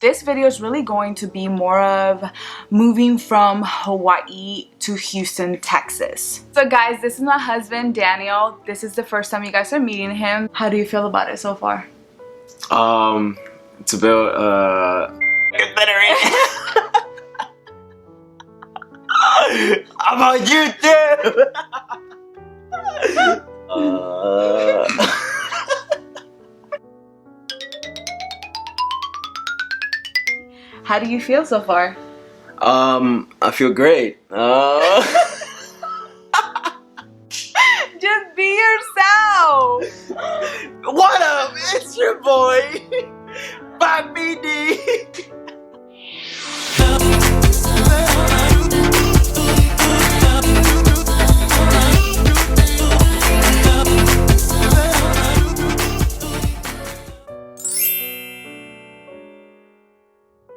This video is really going to be more of moving from Hawaii to Houston, Texas. So guys, this is my husband, Daniel. This is the first time you guys are meeting him. How do you feel about it so far? It's about, Confederate. How about you too? How do you feel so far? I feel great. Just be yourself. What up? It's your boy, Bobby D.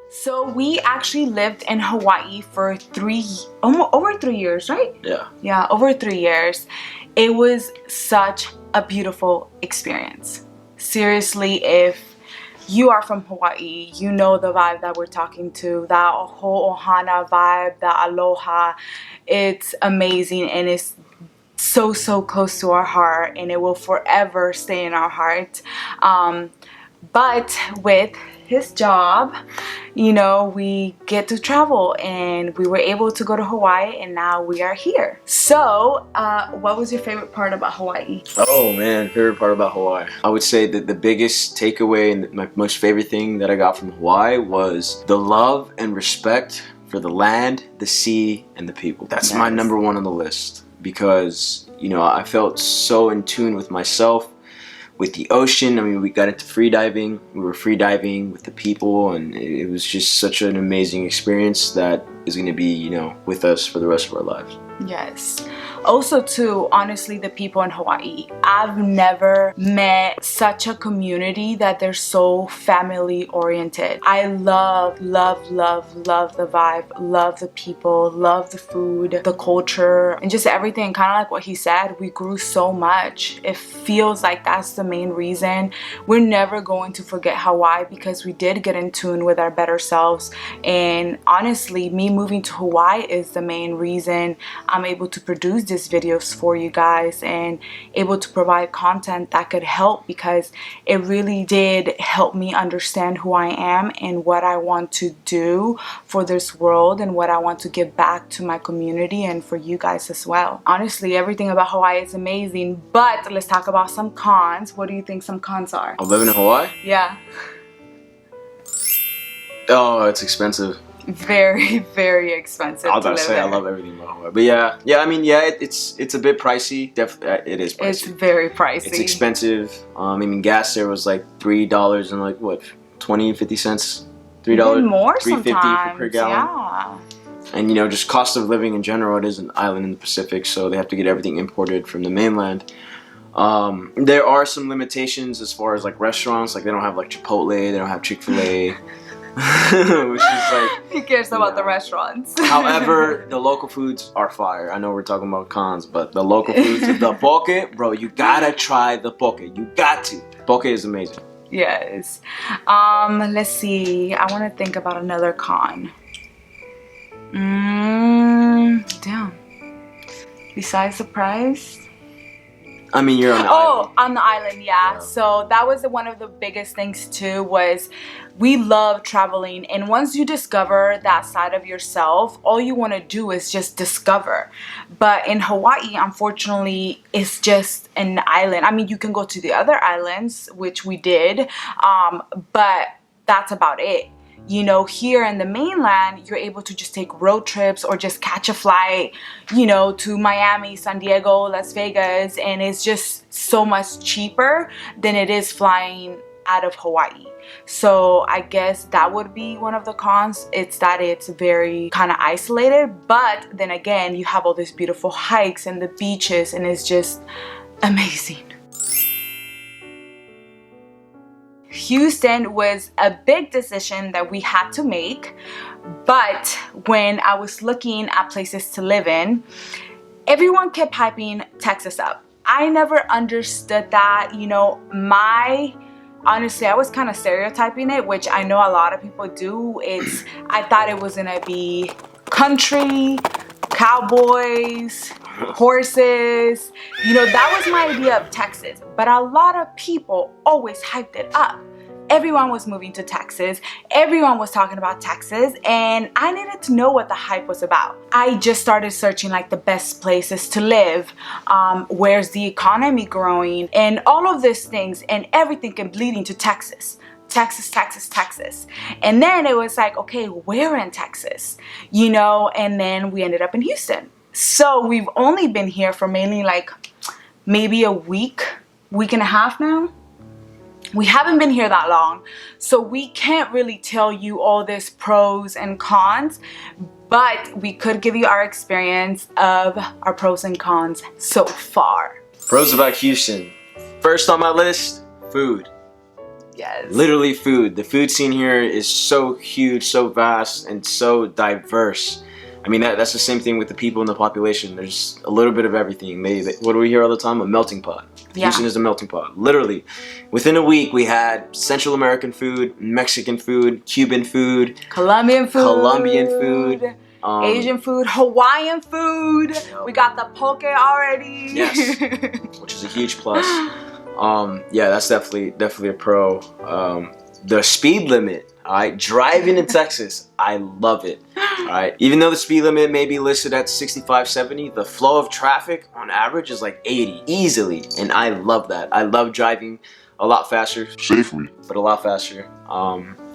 So we actually lived in Hawaii for over 3 years, right? Yeah. Yeah, over 3 years. It was such a beautiful experience. Seriously, if you are from Hawaii, you know the vibe that we're talking to, that whole ohana vibe, that aloha. It's amazing and it's so close to our heart, and it will forever stay in our heart. But with his job, you know, we get to travel, and we were able to go to Hawaii, and now we are here. So what was your favorite part about Hawaii? Oh man, favorite part about Hawaii. I would say that the biggest takeaway and my most favorite thing that I got from Hawaii was the love and respect for the land, the sea, and the people. That's my number one on the list, because, you know, I felt so in tune with myself, with the ocean. I mean, we got into free diving. We were free diving with the people, and it was just such an amazing experience that is going to be, you know, with us for the rest of our lives. Yes. Also too, honestly, the people in Hawaii, I've never met such a community that they're so family oriented. I love the vibe, love the people, love the food, the culture, and just everything. Kind of like what he said, we grew so much. It feels like that's the main reason. We're never going to forget Hawaii, because we did get in tune with our better selves. And honestly, me moving to Hawaii is the main reason I'm able to produce these videos for you guys and able to provide content that could help, because it really did help me understand who I am and what I want to do for this world and what I want to give back to my community and for you guys as well. Honestly, everything about Hawaii is amazing, but let's talk about some cons. What do you think some cons are? I'm living in Hawaii? Yeah. Oh, it's expensive. Very expensive. I was about to say, I love everything about Hawaii, but yeah. I mean, yeah, it's a bit pricey. It is pricey. It's very pricey. It's expensive. I mean, gas there was like $3 and like what, 50 cents. $3. Even more $3.50 per gallon. Yeah. And you know, just cost of living in general. It is an island in the Pacific, so they have to get everything imported from the mainland. There are some limitations as far as like restaurants. Like they don't have like Chipotle. They don't have Chick-fil-A. Which is like, who cares about the restaurants? However, the local foods are fire. I know we're talking about cons, but the local foods, the poke, bro, you gotta try the poke. You got to. Poke is amazing. Yes. Let's see. I want to think about another con. Damn. Besides the price. I mean, you're on the island. On the island, yeah. So that was one of the biggest things too, was we love traveling, and once you discover that side of yourself, all you want to do is just discover. But in Hawaii, unfortunately, it's just an island. I mean, you can go to the other islands, which we did, but that's about it. You know, here in the mainland, you're able to just take road trips or just catch a flight, you know, to Miami, San Diego, Las Vegas, and it's just so much cheaper than it is flying out of Hawaii. So I guess that would be one of the cons. It's that it's very kind of isolated, but then again, you have all these beautiful hikes and the beaches, and it's just amazing. Houston was a big decision that we had to make, but when I was looking at places to live in, everyone kept hyping Texas up. I never understood that. You know, my honestly, I was kind of stereotyping it, which I know a lot of people do. I thought it was gonna be country, cowboys, horses. You know, that was my idea of Texas. But a lot of people always hyped it up. Everyone was moving to Texas. Everyone was talking about Texas, and I needed to know what the hype was about. I just started searching like the best places to live, where's the economy growing, and all of these things, and everything kept leading to Texas. Texas, Texas, Texas. And then it was like, okay, where in Texas? You know, and then we ended up in Houston. So we've only been here for mainly like maybe a week and a half now. We haven't been here that long, so we can't really tell you all this pros and cons, but we could give you our experience of our pros and cons so far. Pros about Houston. First on my list, food. Yes. Literally food. The food scene here is so huge, so vast, and so diverse. I mean, that's the same thing with the people in the population. There's a little bit of everything. What do we hear all the time? A melting pot. Yeah. Houston is a melting pot. Literally. Within a week, we had Central American food, Mexican food, Cuban food, Colombian food, Asian food, Hawaiian food. Yep. We got the poke already. Yes, which is a huge plus. Yeah, that's definitely a pro. The speed limit. Alright, driving in Texas, I love it. Alright, even though the speed limit may be listed at 65, 70, the flow of traffic on average is like 80 easily, and I love that. I love driving a lot faster, safely, but a lot faster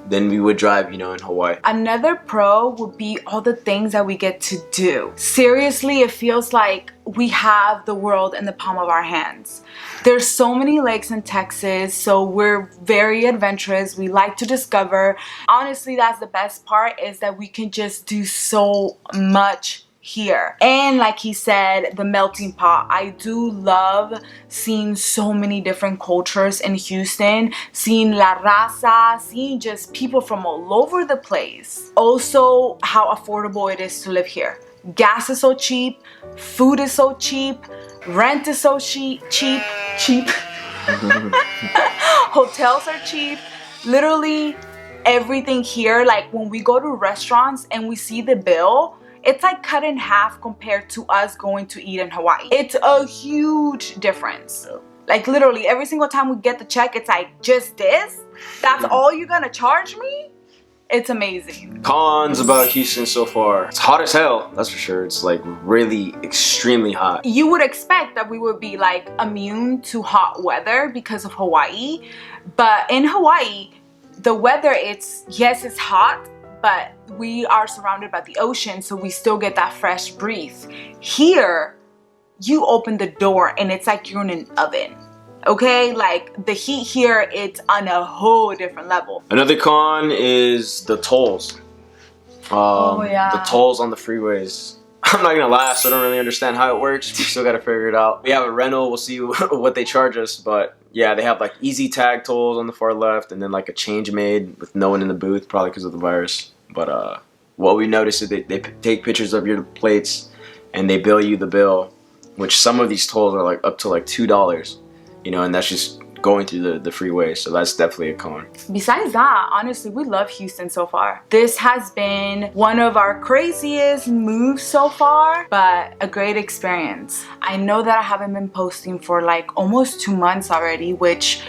than we would drive, you know, in Hawaii. Another pro would be all the things that we get to do. Seriously, it feels like we have the world in the palm of our hands. There's so many lakes in Texas, so we're very adventurous. We like to discover. Honestly, that's the best part, is that we can just do so much here. And like he said, the melting pot. I do love seeing so many different cultures in Houston, seeing La Raza, seeing just people from all over the place. Also, how affordable it is to live here. Gas is so cheap, food is so cheap, rent is so cheap. Hotels are cheap. Literally everything here, like when we go to restaurants and we see the bill, it's like cut in half compared to us going to eat in Hawaii. It's a huge difference. Like literally every single time we get the check, it's like, just this? That's all you're gonna charge me? It's amazing. Cons about Houston so far. It's hot as hell, that's for sure. It's like really extremely hot. You would expect that we would be like immune to hot weather because of Hawaii. But in Hawaii, the weather, it's hot, but we are surrounded by the ocean, so we still get that fresh breeze. Here, you open the door and it's like you're in an oven. Okay, like the heat here, it's on a whole different level. Another con is the tolls. The tolls on the freeways. I'm not gonna lie, I still don't really understand how it works. We still gotta figure it out. We have a rental, we'll see what they charge us, but yeah, they have like easy tag tolls on the far left, and then like a change made with no one in the booth, probably because of the virus. But what we noticed is they take pictures of your plates and they bill you the bill, which some of these tolls are like up to like $2. You know, and that's just going through the freeway, so that's definitely a con. Besides that, honestly, we love Houston so far. This has been one of our craziest moves so far, but a great experience. I know that I haven't been posting for like almost 2 months already, which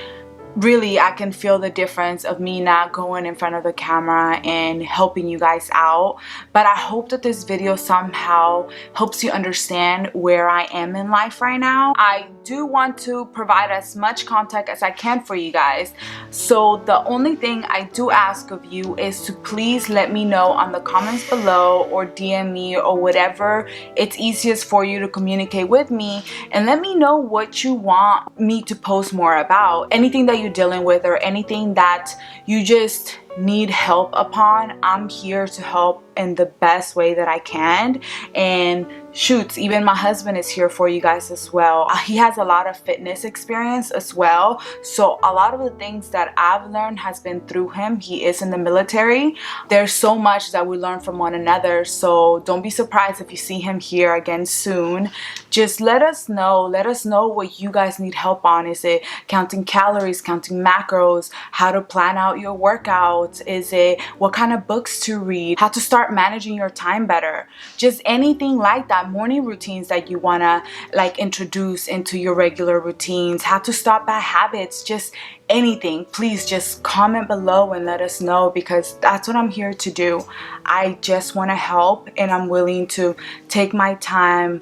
really I can feel the difference of me not going in front of the camera and helping you guys out. But I hope that this video somehow helps you understand where I am in life right now. I do want to provide as much content as I can for you guys. So the only thing I do ask of you is to please let me know on the comments below or DM me or whatever it's easiest for you to communicate with me, and let me know what you want me to post more about. Anything that you're dealing with or anything that you just need help upon, I'm here to help in the best way that I can. And shoots, even my husband is here for you guys as well. He has a lot of fitness experience as well, so a lot of the things that I've learned has been through him. He is in the military. There's so much that we learn from one another, so don't be surprised if you see him here again soon. Just let us know what you guys need help on. Is it counting calories, counting macros, how to plan out your workouts? Is it what kind of books to read, how to start managing your time better? Just anything like that. Morning routines that you want to like introduce into your regular routines, how to stop bad habits, just anything. Please just comment below and let us know, because that's what I'm here to do. I just want to help, and I'm willing to take my time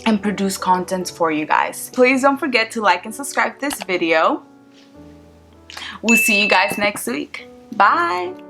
and produce content for you guys. Please don't forget to like and subscribe to this video. We'll see you guys next week. Bye.